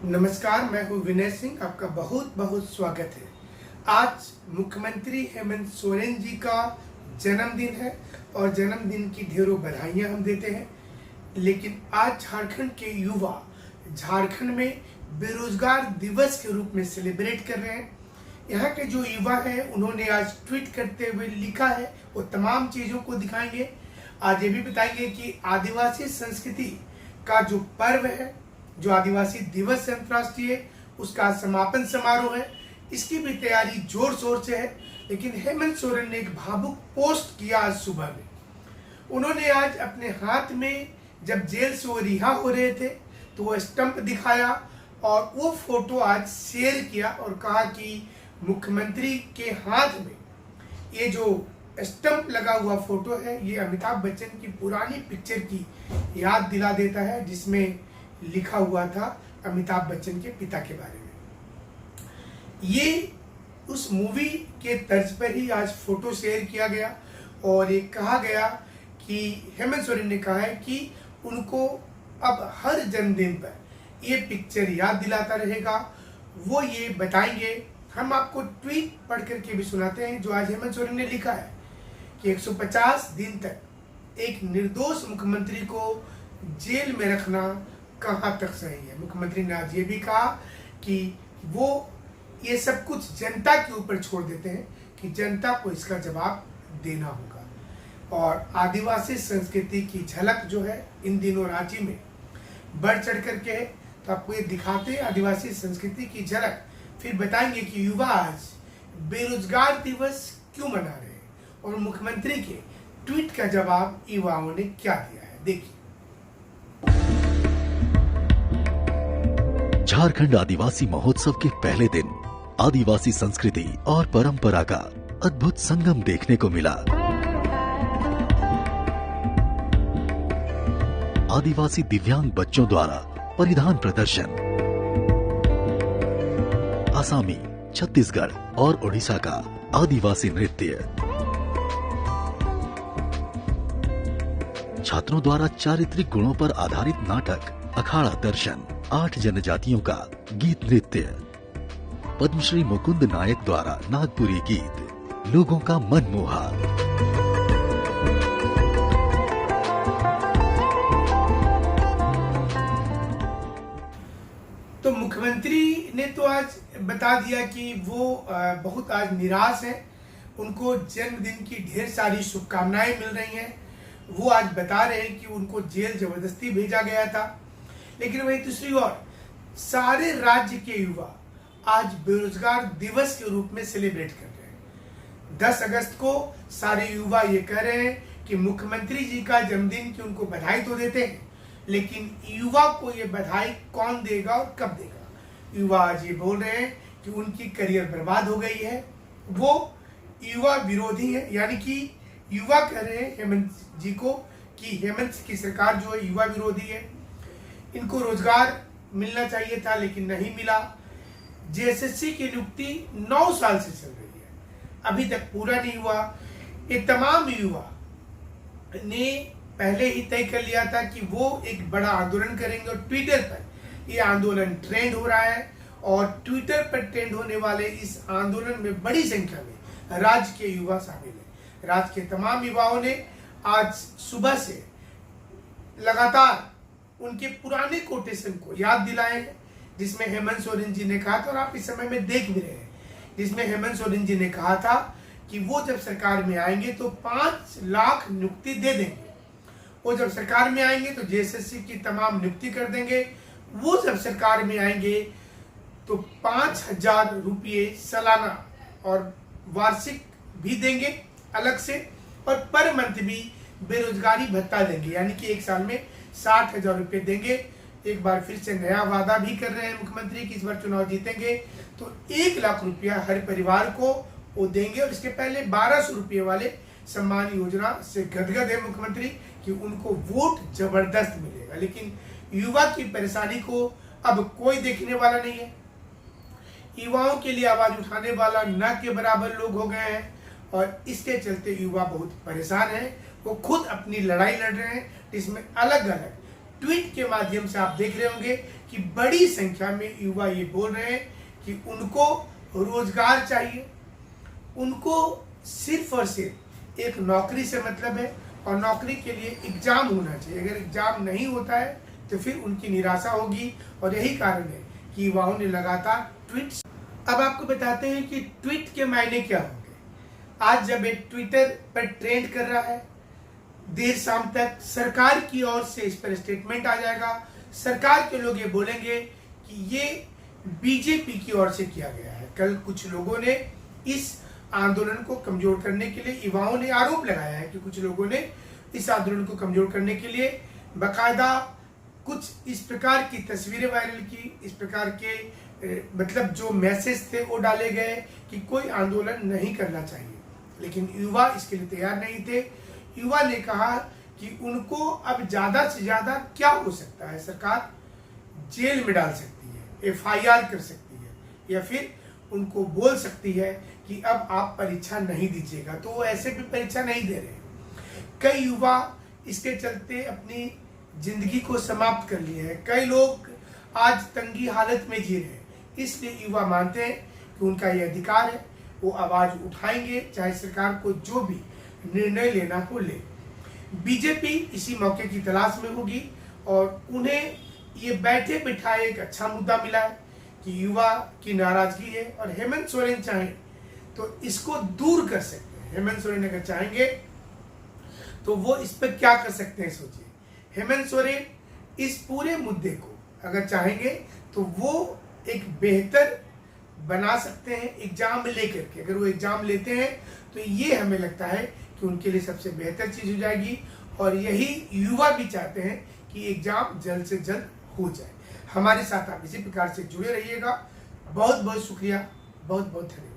नमस्कार, मैं हूं विनय सिंह। आपका बहुत बहुत स्वागत है। आज मुख्यमंत्री हेमंत सोरेन जी का जन्मदिन है और जन्मदिन की ढेरों बधाइयां हम देते हैं। लेकिन आज झारखंड के युवा झारखंड में बेरोजगार दिवस के रूप में सेलिब्रेट कर रहे हैं। यहाँ के जो युवा हैं उन्होंने आज ट्वीट करते हुए लिखा है, वो तमाम चीज़ों को दिखाएंगे। आज ये भी बताएंगे कि आदिवासी संस्कृति का जो पर्व है, जो आदिवासी दिवस है अंतर्राष्ट्रीय, उसका समापन समारोह है, इसकी भी तैयारी जोर शोर से है। लेकिन हेमंत सोरेन ने एक भावुक पोस्ट किया आज सुबह में। उन्होंने आज अपने हाथ में, जब जेल से वो रिहा हो रहे थे, तो वो स्टंप दिखाया और वो फोटो आज शेयर किया और कहा कि मुख्यमंत्री के हाथ में ये जो स्टंप लगा हुआ फोटो है, ये अमिताभ बच्चन की पुरानी पिक्चर की याद दिला देता है, जिसमें लिखा हुआ था अमिताभ बच्चन के पिता के बारे में। ये उस मूवी के तर्ज पर ही आज फोटो शेयर किया गया और ये कहा गया कि हेमंत सोरेन ने कहा है कि उनको अब हर जन्मदिन पर ये पिक्चर याद दिलाता रहेगा। वो ये बताएंगे। हम आपको ट्वीट पढ़ करके भी सुनाते हैं जो आज हेमंत सोरेन ने लिखा है कि 150 दिन तक एक निर्दोष मुख्यमंत्री को जेल में रखना कहाँ तक सही है। मुख्यमंत्री ने आज ये भी कहा कि वो ये सब कुछ जनता के ऊपर छोड़ देते हैं कि जनता को इसका जवाब देना होगा। और आदिवासी संस्कृति की झलक जो है इन दिनों रांची में बढ़ चढ़ करके है, तो आपको ये दिखाते हैं आदिवासी संस्कृति की झलक। फिर बताएंगे कि युवा आज बेरोजगार दिवस क्यों मना रहे हैं और मुख्यमंत्री के ट्वीट का जवाब युवाओं ने क्या दिया है। देखिए। झारखंड आदिवासी महोत्सव के पहले दिन आदिवासी संस्कृति और परंपरा का अद्भुत संगम देखने को मिला। आदिवासी दिव्यांग बच्चों द्वारा परिधान प्रदर्शन, आसामी, छत्तीसगढ़ और ओडिशा का आदिवासी नृत्य, छात्रों द्वारा चारित्रिक गुणों पर आधारित नाटक, अखाड़ा दर्शन, 8 जनजातियों का गीत नृत्य, पद्मश्री मुकुंद नायक द्वारा नागपुरी गीत, लोगों का मन मोहा। तो मुख्यमंत्री ने तो आज बता दिया कि वो बहुत आज निराश है। उनको जन्मदिन की ढेर सारी शुभकामनाएं मिल रही हैं। वो आज बता रहे हैं कि उनको जेल जबरदस्ती भेजा गया था। लेकिन वही दूसरी ओर सारे राज्य के युवा आज बेरोजगार दिवस के रूप में सेलिब्रेट कर रहे हैं। 10 अगस्त को सारे युवा ये कह रहे हैं कि मुख्यमंत्री जी का जन्मदिन की उनको बधाई तो देते हैं, लेकिन युवा को ये बधाई कौन देगा और कब देगा। युवा आज ये बोल रहे हैं कि उनकी करियर बर्बाद हो गई है। वो युवा विरोधी है, यानी कि युवा कह रहे हैं हेमंत जी को कि हेमंत की सरकार जो है युवा विरोधी है। इनको रोजगार मिलना चाहिए था लेकिन नहीं मिला। जेएसएससी की नियुक्ति 9 साल से चल रही है, अभी तक पूरा नहीं हुआ। ये तमाम युवा ने पहले ही तय कर लिया था कि वो एक बड़ा आंदोलन करेंगे और ट्विटर पर ये आंदोलन ट्रेंड हो रहा है। और ट्विटर पर ट्रेंड होने वाले इस आंदोलन में बड़ी संख्या में राज्य के युवा शामिल हैं। राज्य के तमाम युवाओं ने आज सुबह से लगातार उनके पुराने कोटेशन को याद दिलाए हैं, जिसमें हेमंत सोरेन जी ने कहा था, और आप इस समय में देख भी रहे हैं, जिसमें हेमंत सोरेन जी ने कहा था कि वो जब सरकार में आएंगे तो 5 लाख नियुक्ति दे देंगे। वो जब सरकार में आएंगे तो जेएसएससी की तमाम नियुक्ति कर देंगे। वो जब सरकार में आएंगे तो 5,000 रुपये सालाना और वार्षिक भी देंगे अलग से, और पर मंथ भी बेरोजगारी भत्ता देंगे, यानी कि एक साल में 60,000 रुपये देंगे। एक बार फिर से नया वादा भी कर रहे हैं मुख्यमंत्री कि इस बार चुनाव जीतेंगे तो 1 लाख रुपया हर परिवार को वो देंगे। और इसके पहले 1200 रुपये वाले सम्मान योजना से गदगद है मुख्यमंत्री कि उनको वोट जबरदस्त मिलेगा। लेकिन युवा की परेशानी को अब कोई देखने वाला नहीं है। युवाओं के लिए आवाज उठाने वाला न के बराबर लोग हो गए हैं और इसके चलते युवा बहुत परेशान है। वो खुद अपनी लड़ाई लड़ रहे हैं, जिसमें अलग अलग ट्वीट के माध्यम से आप देख रहे होंगे कि बड़ी संख्या में युवा ये बोल रहे हैं कि उनको रोजगार चाहिए, उनको सिर्फ और सिर्फ एक नौकरी से मतलब है और नौकरी के लिए एग्जाम होना चाहिए। अगर एग्जाम नहीं होता है तो फिर उनकी निराशा होगी और यही कारण है कि युवाओं ने लगातार ट्वीट। अब आपको बताते हैं कि ट्वीट के मायने क्या होंगे। आज जब एक ट्विटर पर ट्रेंड कर रहा है, देर शाम तक सरकार की ओर से इस पर स्टेटमेंट आ जाएगा। सरकार के लोग ये बोलेंगे कि ये बीजेपी की ओर से किया गया है। कल कुछ लोगों ने इस आंदोलन को कमजोर करने के लिए, युवाओं ने आरोप लगाया है कि कुछ लोगों ने इस आंदोलन को कमजोर करने के लिए बाकायदा कुछ इस प्रकार की तस्वीरें वायरल की, इस प्रकार के मतलब जो मैसेज थे वो डाले गए कि कोई आंदोलन नहीं करना चाहिए। लेकिन युवा इसके लिए तैयार नहीं थे। युवा ने कहा कि उनको अब ज्यादा से ज्यादा क्या हो सकता है, सरकार जेल में डाल सकती है, FIR कर सकती है, या फिर उनको बोल सकती है कि अब आप परीक्षा नहीं दीजिएगा। तो वो ऐसे भी परीक्षा नहीं दे रहे। कई युवा इसके चलते अपनी जिंदगी को समाप्त कर लिए हैं। कई लोग आज तंगी हालत में जी रहे हैं। इसलिए युवा मानते हैं कि उनका ये अधिकार है, वो आवाज उठाएंगे, चाहे सरकार को जो भी निर्णय लेना हो ले। बीजेपी इसी मौके की तलाश में होगी और उन्हें ये बैठे बिठाए एक अच्छा मुद्दा मिला है कि युवा की नाराजगी है और हेमंत सोरेन चाहें तो इसको दूर कर सकते हैं। हेमंत सोरेन अगर चाहेंगे तो वो इस पर क्या कर सकते हैं, सोचिए। हेमंत सोरेन इस पूरे मुद्दे को अगर चाहेंगे तो वो एक बेहतर बना सकते हैं एग्जाम लेकर के। अगर वो एग्जाम लेते हैं तो ये हमें लगता है कि उनके लिए सबसे बेहतर चीज हो जाएगी और यही युवा भी चाहते हैं कि एग्जाम जल्द से जल्द हो जाए। हमारे साथ आप इसी प्रकार से जुड़े रहिएगा। बहुत बहुत शुक्रिया, बहुत बहुत धन्यवाद।